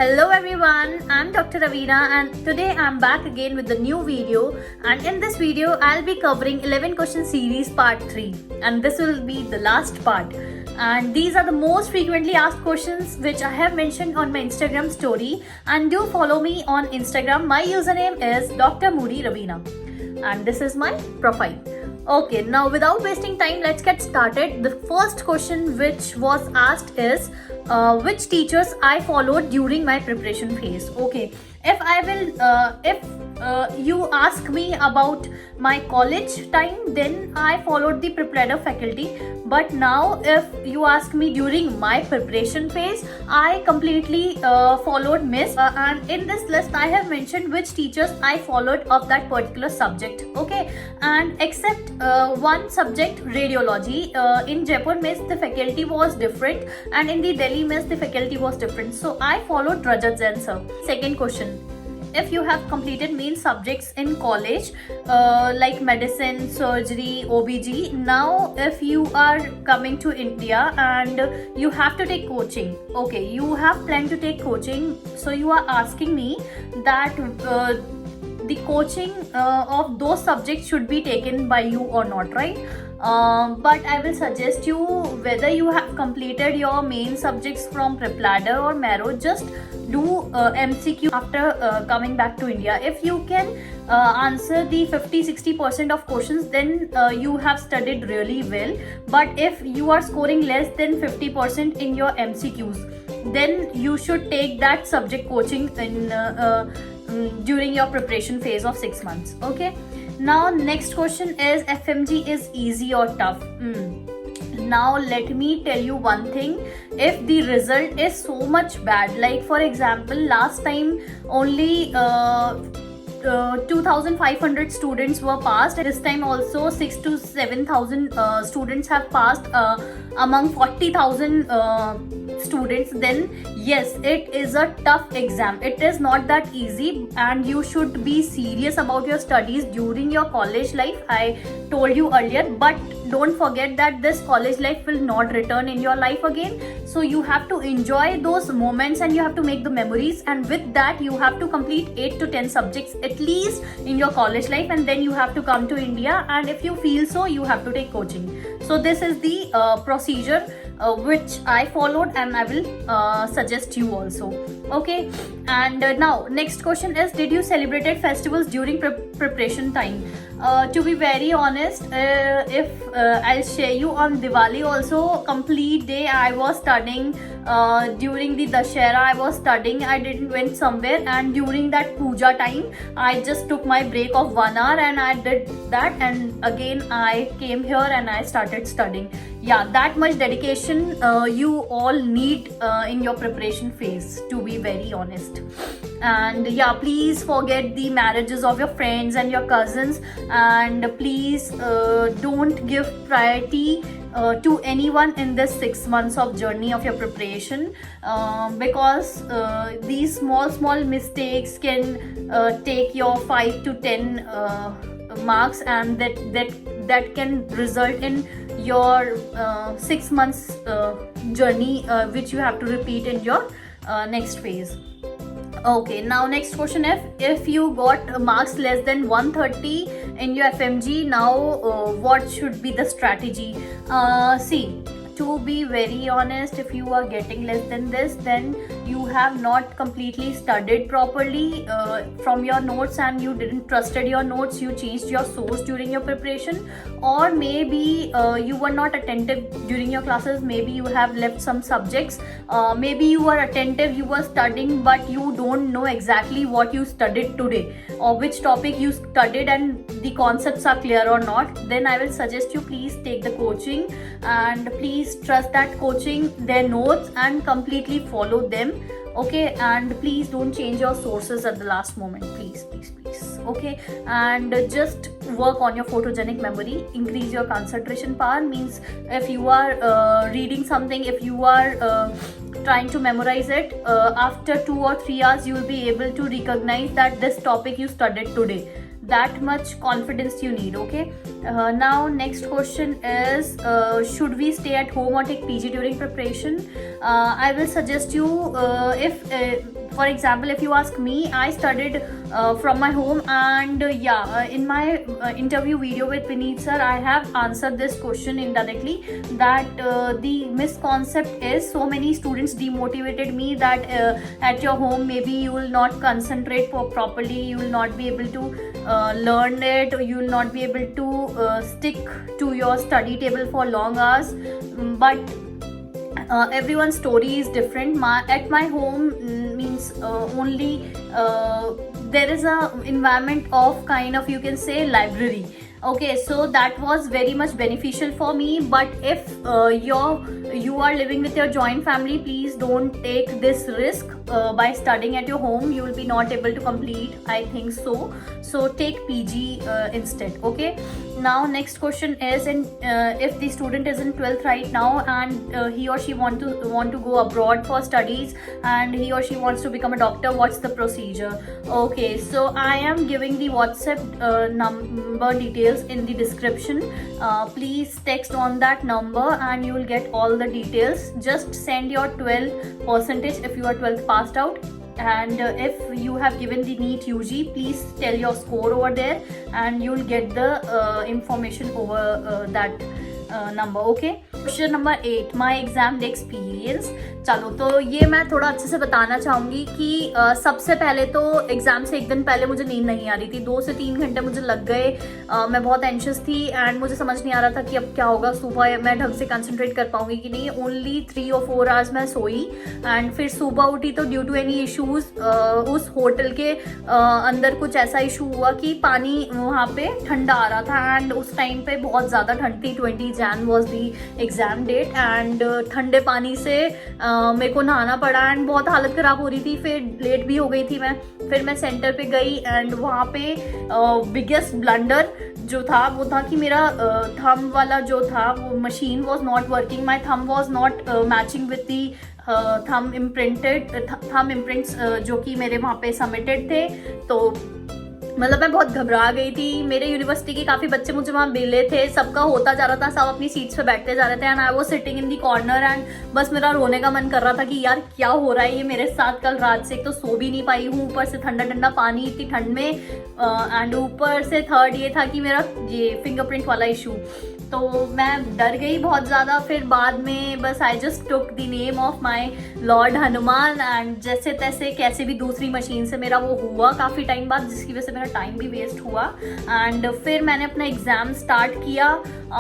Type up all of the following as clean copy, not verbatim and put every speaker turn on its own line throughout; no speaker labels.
Hello everyone, I'm Dr. Ravina and today I'm back again with the new video, and in this video I'll be covering 11 question series part 3, and this will be the last part, and these are the most frequently asked questions which I have mentioned on my Instagram story, and do follow me on Instagram. My username is Dr. Moody Ravina and this is my profile. Okay, now without wasting time, let's get started. The first question which was asked is which teachers I followed during my preparation phase. Okay, if you ask me about my college time, then I followed the preparator faculty. But now if you ask me during my preparation phase, I completely followed Miss, and in this list I have mentioned which teachers I followed of that particular subject. Okay, and except one subject, radiology, in Jaipur Miss the faculty was different, and in the Delhi Miss the faculty was different, so I followed Rajat Zain sir. Second question: if you have completed main subjects in college like medicine, surgery, OBG, now if you are coming to India and you have to take coaching, okay, you have planned to take coaching, so you are asking me that the coaching of those subjects should be taken by you or not, right? But I will suggest you, whether you have completed your main subjects from Prep-Ladder or Marrow, just do MCQ after coming back to India. If you can answer the 50-60% of questions, then you have studied really well. But if you are scoring less than 50% in your MCQs, then you should take that subject coaching in during your preparation phase of 6 months. Okay, now next question is FMG is easy or tough? Now let me tell you one thing. If the result is so much bad, like for example last time only 2,500 students were passed, this time also 6,000 to 7,000 students have passed among 40,000 students, then yes, it is a tough exam. It is not that easy, and you should be serious about your studies during your college life. I told you earlier, but don't forget that this college life will not return in your life again, so you have to enjoy those moments and you have to make the memories, and with that you have to complete 8 to 10 subjects at least in your college life, and then you have to come to India, and if you feel so, you have to take coaching. So this is the procedure which I followed, and I will suggest you also. Okay, and now next question is, did you celebrated festivals during preparation time? To be very honest, if I'll share you on Diwali also, complete day I was studying. During the Dashera I was studying, I didn't went somewhere, and during that puja time I just took my break of 1 hour and I did that, and again I came here and I started studying. Yeah, that much dedication you all need in your preparation phase, to be very honest. And yeah, please forget the marriages of your friends and your cousins, and please don't give priority to anyone in this 6 months of journey of your preparation, because these small mistakes can take your 5 to 10 marks, and that can result in your 6 months journey which you have to repeat in your next phase. Okay, now next question: if you got marks less than 130 in your FMG, now what should be the strategy? See, to be very honest, if you are getting less than this, then you have not completely studied properly from your notes, and you didn't trusted your notes, you changed your source during your preparation, or maybe you were not attentive during your classes, maybe you have left some subjects, maybe you were attentive, you were studying, but you don't know exactly what you studied today or which topic you studied and the concepts are clear or not. Then I will suggest you, please take the coaching, and please trust that coaching, their notes, and completely follow them. Okay, and please don't change your sources at the last moment, please. Okay, and just work on your photogenic memory, increase your concentration power. Means if you are reading something, if you are trying to memorize it, after 2 or 3 hours you will be able to recognize that this topic you studied today. That much confidence you need. Okay, now next question is, should we stay at home or take PG during preparation? I will suggest you, if for example, if you ask me, I studied from my home, and in my interview video with Vineet sir, I have answered this question indirectly, that the misconcept is so many students demotivated me that at your home maybe you will not concentrate properly, you will not be able to learn it, or you will not be able to stick to your study table for long hours. But everyone's story is different. At my home means only there is a environment of kind of, you can say, library. Okay, so that was very much beneficial for me. But if you are living with your joint family, please don't take this risk by studying at your home. You will be not able to complete, I think so take PG instead. Okay, now next question is, if the student is in 12th right now, and he or she want to go abroad for studies, and he or she wants to become a doctor, what's the procedure? Okay, so I am giving the WhatsApp number details in the description. Please text on that number and you will get all the details. Just send your 12 percentage if you are 12th passed out, and if you have given the NEET UG, please tell your score over there, and you will get the information over that number. Okay, question number 8, my exam day experience. चलो, तो ये मैं थोड़ा अच्छे से बताना चाहूँगी कि सबसे पहले तो एग्ज़ाम से एक दिन पहले मुझे नींद नहीं आ रही थी. 2 से 3 घंटे मुझे लग गए. मैं बहुत एंशियस थी एंड मुझे समझ नहीं आ रहा था कि अब क्या होगा, सुबह मैं ढंग से कंसंट्रेट कर पाऊंगी कि नहीं. ओनली 3 और 4 आवर्स मैं सोई, एंड फिर सुबह उठी तो ड्यू टू एनी इशूज़ उस होटल के अंदर कुछ ऐसा इशू हुआ कि पानी वहाँ पे ठंडा आ रहा था, एंड उस टाइम पे बहुत ज़्यादा ठंड थी. 20 Jan was the exam date, and ठंडे पानी से मेरे को नहाना पड़ा, एंड बहुत हालत ख़राब हो रही थी. फिर लेट भी हो गई थी मैं. फिर मैं सेंटर पे गई, एंड वहाँ पे बिगेस्ट ब्लंडर जो था वो था कि मेरा थंब वाला जो था वो machine was not working. My thumb was not matching with the thumb imprints जो कि मेरे वहाँ पे सबमिटेड थे. तो मतलब मैं बहुत घबरा गई थी. मेरे यूनिवर्सिटी के काफ़ी बच्चे मुझे वहाँ मिले थे, सबका होता जा रहा था, सब अपनी सीट्स पे बैठते जा रहे थे, and I was sitting in the corner, and बस मेरा रोने का मन कर रहा था कि यार क्या हो रहा है ये मेरे साथ. कल रात से एक तो सो भी नहीं पाई हूँ, ऊपर से ठंडा ठंडा पानी इतनी ठंड में, एंड ऊपर से थर्ड ये था कि मेरा ये फिंगरप्रिंट वाला इशू. तो मैं डर गई बहुत ज़्यादा. फिर बाद में बस I just took the name of my lord Hanuman, and जैसे तैसे कैसे भी दूसरी मशीन से मेरा वो हुआ काफ़ी टाइम बाद, जिसकी वजह से मेरा टाइम भी वेस्ट हुआ. एंड फिर मैंने अपना एग्ज़ाम स्टार्ट किया,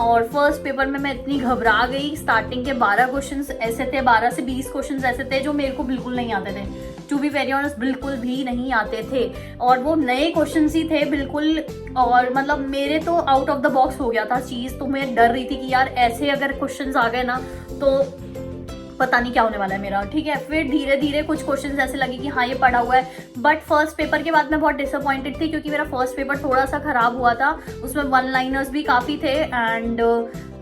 और फर्स्ट पेपर में मैं इतनी घबरा गई. स्टार्टिंग के 12 क्वेश्चंस ऐसे थे, 12 से 20 क्वेश्चंस ऐसे थे जो मेरे को बिल्कुल नहीं आते थे. टू बी वेरी ऑनेस्ट, बिल्कुल भी नहीं आते थे, और वो नए क्वेश्चंस ही थे बिल्कुल. और मतलब मेरे तो आउट ऑफ द बॉक्स हो गया था चीज़. तो मैं डर रही थी कि यार ऐसे अगर क्वेश्चंस आ गए ना तो पता नहीं क्या होने वाला है मेरा. ठीक है, फिर धीरे धीरे कुछ क्वेश्चंस ऐसे लगे कि हाँ ये पढ़ा हुआ है. बट फर्स्ट पेपर के बाद मैं बहुत डिसअपॉइंटेड थी, क्योंकि मेरा फर्स्ट पेपर थोड़ा सा खराब हुआ था. उसमें 1 लाइनर्स भी काफ़ी थे, एंड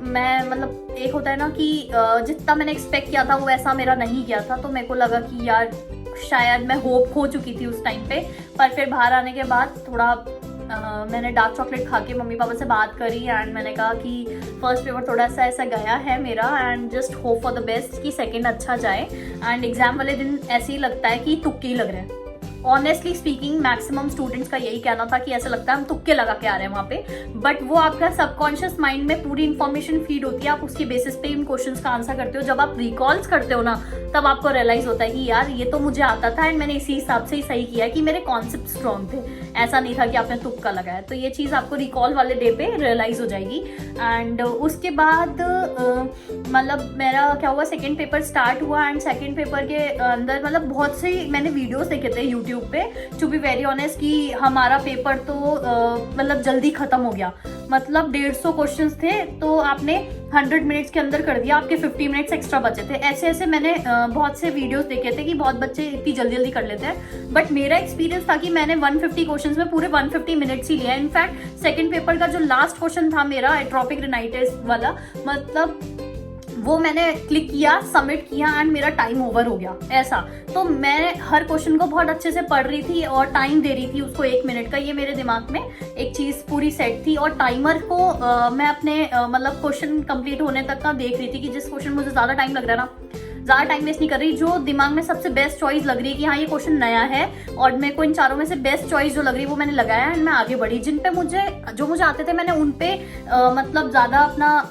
मैं मतलब एक होता है ना कि जितना मैंने एक्सपेक्ट किया था वो ऐसा मेरा नहीं किया था. तो मेरे को लगा कि यार शायद मैं होप खो चुकी थी उस टाइम पे. पर फिर बाहर आने के बाद थोड़ा मैंने डार्क चॉकलेट खा के मम्मी पापा से बात करी, एंड मैंने कहा कि फर्स्ट पेपर थोड़ा सा ऐसा गया है मेरा, and just hope for the best कि सेकंड अच्छा जाए. एंड एग्जाम वाले दिन ऐसे ही लगता है कि तुक्के ही लग रहे हैं. ऑनेस्टली स्पीकिंग मैक्सिमम स्टूडेंट्स का यही कहना था कि ऐसा लगता है हम तुक्के लगा के आ रहे हैं वहाँ पे. बट वो आपका सबकॉन्शियस माइंड में पूरी इन्फॉर्मेशन फीड होती है, आप उसके बेसिस पे इन क्वेश्चंस का आंसर करते हो. जब आप रिकॉल्स करते हो ना, तब आपको रियलाइज होता है कि यार ये तो मुझे आता था, एंड मैंने इसी हिसाब से ही सही किया है कि मेरे कॉन्सेप्ट स्ट्रॉन्ग थे. ऐसा नहीं था कि आपने तुक्का लगाया. तो ये चीज़ आपको रिकॉल वाले डे पे रियलाइज हो जाएगी. एंड उसके बाद मतलब मेरा क्या हुआ, सेकेंड पेपर स्टार्ट हुआ, एंड सेकेंड पेपर के अंदर मतलब बहुत से मैंने वीडियोस देखे थे यूट्यूब पे. टू बी वेरी ऑनेस्ट कि हमारा पेपर तो मतलब जल्दी खत्म हो गया. मतलब 150 क्वेश्चंस थे, तो आपने 100 मिनट्स के अंदर कर दिया, आपके 50 मिनट्स एक्स्ट्रा बचे थे. ऐसे ऐसे मैंने बहुत से वीडियोस देखे थे कि बहुत बच्चे इतनी जल्दी जल्दी कर लेते हैं. बट मेरा एक्सपीरियंस था कि मैंने 150 क्वेश्चंस में पूरे 150 मिनट्स ही लिया. इनफैक्ट सेकंड पेपर का जो लास्ट क्वेश्चन था मेरा एट्रोपिक रेनाइटिस वाला, मतलब वो मैंने क्लिक किया, सबमिट किया, एंड मेरा टाइम ओवर हो गया ऐसा. तो मैं हर क्वेश्चन को बहुत अच्छे से पढ़ रही थी और टाइम दे रही थी उसको 1 मिनट का. ये मेरे दिमाग में एक चीज़ पूरी सेट थी, और टाइमर को मैं अपने मतलब क्वेश्चन कंप्लीट होने तक का देख रही थी कि जिस क्वेश्चन मुझे ज़्यादा टाइम लग रहा है ना, ज़्यादा टाइम वेस्ट नहीं कर रही, जो दिमाग में सबसे बेस्ट चॉइस लग रही है कि हाँ ये क्वेश्चन नया है और मेरे को इन चारों में से बेस्ट चॉइस जो लग रही है वो मैंने लगाया एंड मैं आगे बढ़ी। जिन पे मुझे आते थे मैंने उन पे मतलब ज़्यादा अपना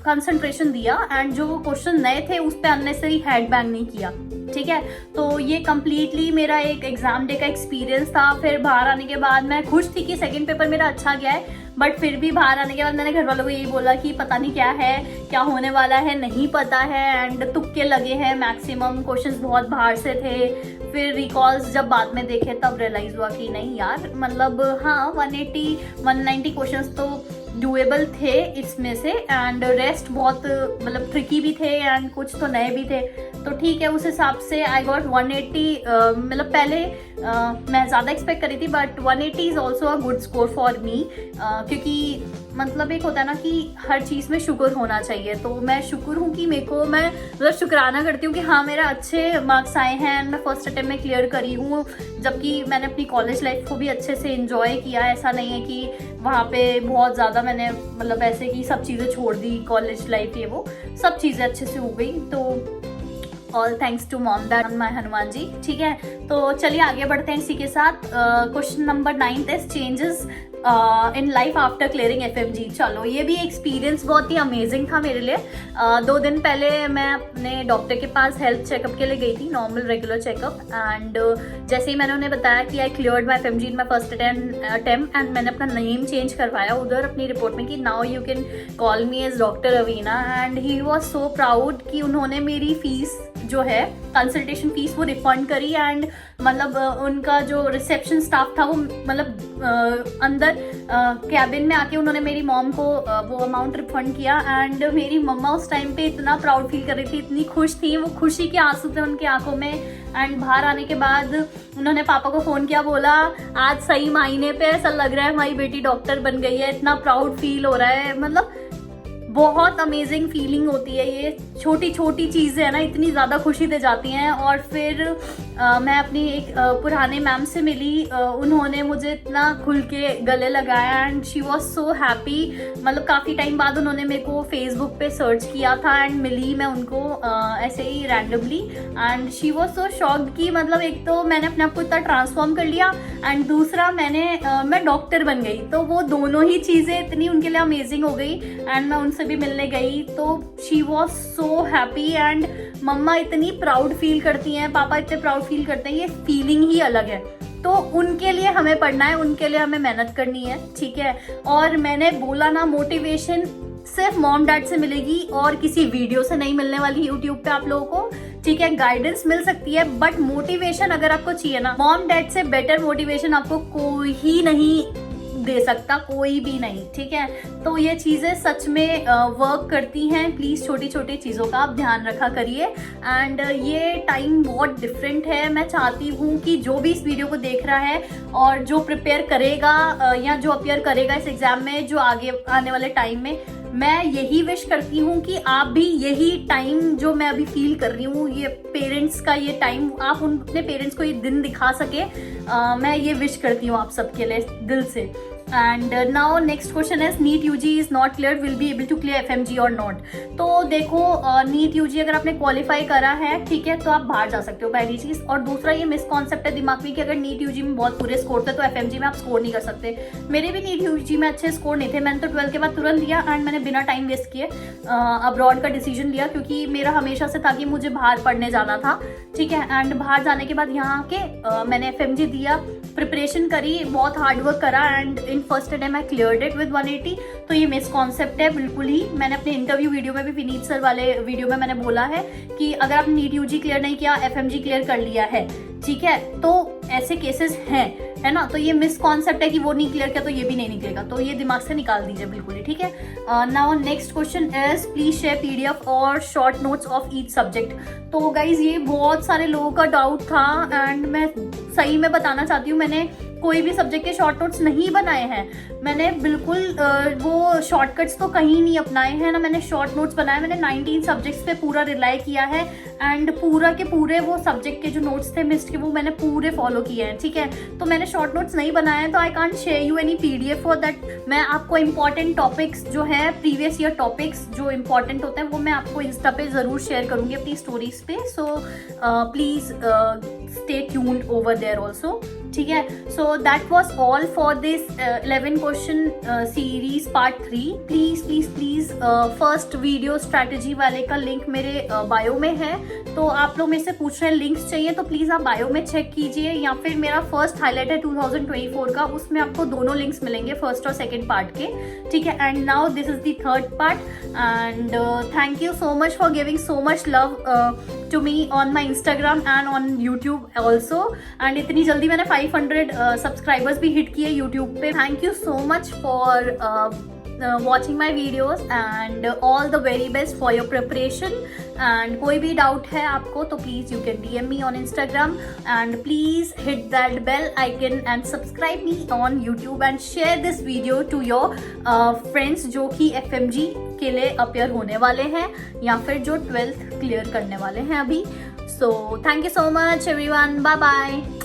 कंसंट्रेशन दिया एंड जो क्वेश्चन नए थे उस पर अननेसेसरी हेड बैंग नहीं किया, ठीक है। तो ये कम्प्लीटली मेरा एक एग्जाम डे का एक्सपीरियंस था। फिर बाहर आने के बाद मैं खुश थी कि सेकंड पेपर मेरा अच्छा गया है, बट फिर भी बाहर आने के बाद मैंने घर वालों को यही बोला कि पता नहीं क्या है, क्या होने वाला है नहीं पता है एंड तुक्के लगे हैं, मैक्सिमम क्वेश्चंस बहुत बाहर से थे। फिर रिकॉल्स जब बाद में देखे तब रियलाइज हुआ कि नहीं यार, मतलब हाँ 180-190 क्वेश्चंस तो डुएबल थे इसमें से एंड रेस्ट बहुत मतलब ट्रिकी भी थे एंड कुछ तो नए भी थे। तो ठीक है, उस हिसाब से आई गॉट 180। मतलब पहले मैं ज़्यादा एक्सपेक्ट करी थी but 180 is also a good score for me, क्योंकि मतलब एक होता है ना कि हर चीज़ में शुक्र होना चाहिए। तो मैं शुक्र हूँ कि मैं मतलब शुक्राना करती हूँ कि हाँ मेरा अच्छे मार्क्स आए हैं एंड मैं फर्स्ट अटेम्प्ट में क्लियर करी हूँ, जबकि मैंने अपनी कॉलेज लाइफ को भी अच्छे से एंजॉय किया। ऐसा नहीं है कि वहाँ पे बहुत ज़्यादा मैंने मतलब ऐसे कि सब चीज़ें छोड़ दी, कॉलेज लाइफ ये वो सब चीज़ें अच्छे से हो गई। तो all thanks to mom that my Hanuman ji, ठीक है। तो चलिए आगे बढ़ते हैं इसी के साथ। Question number 9 is changes in life after clearing FMG। चलो ये भी एक्सपीरियंस बहुत ही अमेजिंग था मेरे लिए। 2 दिन पहले मैं अपने डॉक्टर के पास हेल्थ चेकअप के लिए गई थी, नॉर्मल रेगुलर चेकअप, एंड जैसे ही मैंने उन्हें बताया कि आई cleared my FMG in my first attempt and मैंने अपना नेम चेंज करवाया उधर अपनी रिपोर्ट में कि now you can call me as doctor Raveena, and he was so proud कि उन्होंने मेरी फीस जो है कंसल्टेशन फीस वो रिफंड करी एंड मतलब उनका जो रिसेप्शन स्टाफ था वो मतलब अंदर कैबिन में आके उन्होंने मेरी मॉम को वो अमाउंट रिफंड किया एंड मेरी मम्मा उस टाइम पे इतना प्राउड फील कर रही थी, इतनी खुश थी, वो खुशी के आंसू थे उनकी आंखों में। एंड बाहर आने के बाद उन्होंने पापा को फोन किया, बोला आज सही मायने पे ऐसा लग रहा है हमारी बेटी डॉक्टर बन गई है, इतना प्राउड फील हो रहा है। मतलब बहुत अमेजिंग फीलिंग होती है, ये छोटी छोटी चीज़ें है ना इतनी ज़्यादा खुशी दे जाती हैं। और फिर मैं अपनी एक पुराने मैम से मिली, उन्होंने मुझे इतना खुल के गले लगाया and she was so happy. मतलब काफ़ी टाइम बाद उन्होंने मेरे को फेसबुक पे सर्च किया था एंड मिली मैं उनको ऐसे ही randomly and she was so shocked कि मतलब एक तो मैंने अपने आप को इतना ट्रांसफॉर्म कर लिया एंड दूसरा मैं डॉक्टर बन गई। तो वो दोनों ही चीज़ें इतनी उनके लिए अमेजिंग हो गई एंड मैं उनसे भी मिलने गई तो she was so happy and मम्मा इतनी प्राउड फील करती हैं, पापा इतने प्राउड फील करते हैं, ये फीलिंग ही अलग है। तो उनके लिए हमें पढ़ना है, उनके लिए हमें मेहनत करनी है, ठीक है। और मैंने बोला ना मोटिवेशन सिर्फ मॉम डैड से मिलेगी और किसी वीडियो से नहीं मिलने वाली यूट्यूब पे आप लोगों को, ठीक है। गाइडेंस मिल सकती है बट मोटिवेशन अगर आपको चाहिए ना, मॉम डैड से बेटर मोटिवेशन आपको कोई ही नहीं दे सकता, कोई भी नहीं, ठीक है। तो ये चीज़ें सच में वर्क करती हैं। प्लीज़ छोटी छोटी चीज़ों का आप ध्यान रखा करिए एंड ये टाइम बहुत डिफरेंट है। मैं चाहती हूँ कि जो भी इस वीडियो को देख रहा है और जो प्रिपेयर करेगा या जो अपीयर करेगा इस एग्ज़ाम में, जो आगे आने वाले टाइम में, मैं यही विश करती हूँ कि आप भी यही टाइम जो मैं अभी फील कर रही हूँ, ये पेरेंट्स का ये टाइम, आप अपने पेरेंट्स को ये दिन दिखा सके। मैं ये विश करती हूँ आप सबके लिए दिल से। And now next question is NEET UG is not clear, will be able to clear FMG और नॉट। तो देखो नीट यूजी अगर आपने क्वालिफाई करा है, ठीक है, तो आप बाहर जा सकते हो, पहली चीज। और दूसरा ये मिसकॉन्सेप्ट है दिमाग में कि अगर नीट यूजी में बहुत पूरे स्कोर थे तो FMG में आप स्कोर नहीं कर सकते। मेरे भी नीट यूजी में अच्छे स्कोर नहीं थे, मैंने तो 12 के बाद तुरंत दिया एंड मैंने बिना टाइम वेस्ट किए अब्रॉड का डिसीजन लिया, क्योंकि मेरा हमेशा से था कि मुझे बाहर पढ़ने जाना था, ठीक है। एंड बाहर जाने के बाद यहाँ आके मैंने FMG दिया, प्रिपरेशन करी, बहुत हार्ड वर्क करा and in first attempt I cleared it with 180। तो ये मिसकॉन्सेप्ट है बिल्कुल ही। मैंने अपने इंटरव्यू वीडियो में भी, विनीत सर वाले वीडियो में मैंने बोला है कि अगर आपने नीट यूजी क्लियर नहीं किया, FMG क्लियर कर लिया है, ठीक है, तो ऐसे केसेस हैं, है ना। तो ये मिसकॉन्सेप्ट है कि वो नहीं क्लियर किया तो ये भी नहीं निकलेगा, तो ये दिमाग से निकाल दीजिए बिल्कुल ही, ठीक है। Now next question is please share PDF और short notes of each subject. तो गाइज ये बहुत सारे लोगों का डाउट था एंड मैं सही में बताना चाहती हूँ, मैंने कोई भी सब्जेक्ट के शॉर्ट नोट्स नहीं बनाए हैं, मैंने बिल्कुल वो शॉर्टकट्स तो कहीं नहीं अपनाए हैं ना, मैंने शॉर्ट नोट्स बनाए, मैंने 19 सब्जेक्ट्स पे पूरा रिलाई किया है एंड पूरा के पूरे वो सब्जेक्ट के जो नोट्स थे मिस्ट के वो मैंने पूरे फॉलो किए हैं, ठीक है। तो मैंने शॉर्ट नोट्स नहीं बनाए हैं तो I can't share you any PDF for that. मैं आपको इंपॉर्टेंट टॉपिक्स जो है प्रीवियस ईयर टॉपिक्स जो इंपॉर्टेंट होते हैं वो मैं आपको इंस्टा पे ज़रूर शेयर करूँगी अपनी स्टोरीज पे, so please stay tuned over there also, ठीक है। So that was all for this 11 question series part 3। Please please please first video strategy वाले का लिंक मेरे बायो में है, तो आप लोग मेरे से पूछ रहे हैं लिंक्स चाहिए तो प्लीज़ आप बायो में चेक कीजिए, या फिर मेरा फर्स्ट हाईलाइट है 2024 का, उसमें आपको दोनों लिंक्स मिलेंगे फर्स्ट और सेकेंड पार्ट के, ठीक है। And now this is the third part and thank you so much for giving so much love to me on my Instagram and on YouTube also, and इतनी जल्दी मैंने 500 subscribers भी hit किए YouTube पे। Thank you so much for watching my videos and all the very best for your preparation, and कोई भी doubt है आपको तो please you can DM me on Instagram and please hit that bell icon and subscribe me on YouTube and share this video to your friends जो कि FMG के लिए appear होने वाले हैं या फिर जो 12th क्लियर करने वाले हैं अभी। So thank you so much everyone, bye bye।